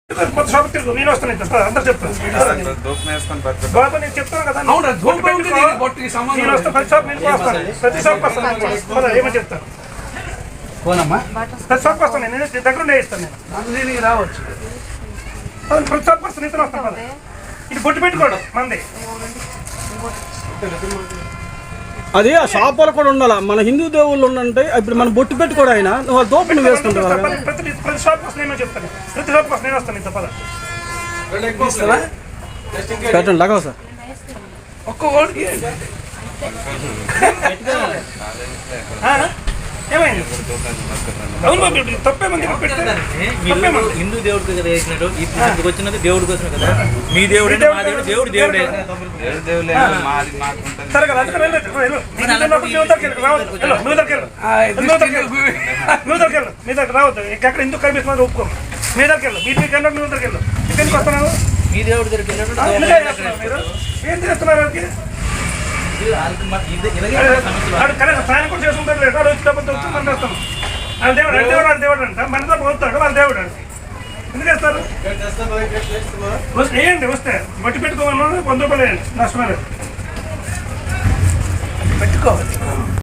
కొత్త షాప్ తిరుగు నేను వస్తాను అందరు చెప్తాను బాబు నేను చెప్తాను కదా నేను వస్తాను ప్రతి షాప్ నేను వస్తాను ప్రతి షాప్ వస్తాను ఏమని చెప్తాను ప్రతి షాప్ వస్తాను నేను దగ్గర ఇస్తాను నేను రావచ్చు ప్రతి షాప్ వస్తాను ఇతను వస్తాను కదా ఇది బొట్టు పెట్టుకోవడం మంది అది ఆ షాప్ వాళ్ళు కూడా ఉండాలా మన హిందూ దేవుళ్ళు ఉండంటే ఇప్పుడు మనం బొట్టు పెట్టుకోవడం అయినా నువ్వు దోపుని వేసుకుంటావు ప్రతి షాప్ వస్తాను నేను చెప్తాను ప్రతి షాప్ వస్తాను నేను వస్తాను ఇంత పద పెట్టండి లగవు సార్ ఒక్క ఓడికి ఏమైంది అవును బాబు తప్పేమంది హిందూ దేవుడి దగ్గర వేసినట్టు ఇప్పుడు వచ్చినది దేవుడి కోసం కదా మీ దేవుడు దేవుడు దేవుడే సరే కదా మీ దగ్గర రావద్దు ఎక్కడ ఎందుకు కనిపిస్తున్నారు ఒప్పుకో మీ దగ్గరికి వెళ్ళు మీ దగ్గరికి వెళ్ళు ఎందుకు వస్తున్నాను మీ దేవుడి దగ్గరికి మీరు ఏం చేస్తున్నారు స్నానం కూడా చేసుకుంటారు లేదు వాడు వచ్చినప్పుడు వచ్చి మనం వేస్తాం వాళ్ళ దేవుడు దేవుడు అంట మనతో పోతాడు వాళ్ళ దేవుడు అంట ఎందుకు వేస్తారు వేయండి వస్తే బట్టి పెట్టుకోమన్నా 100 రూపాయలు వేయండి నష్టమే పెట్టుకోవాలి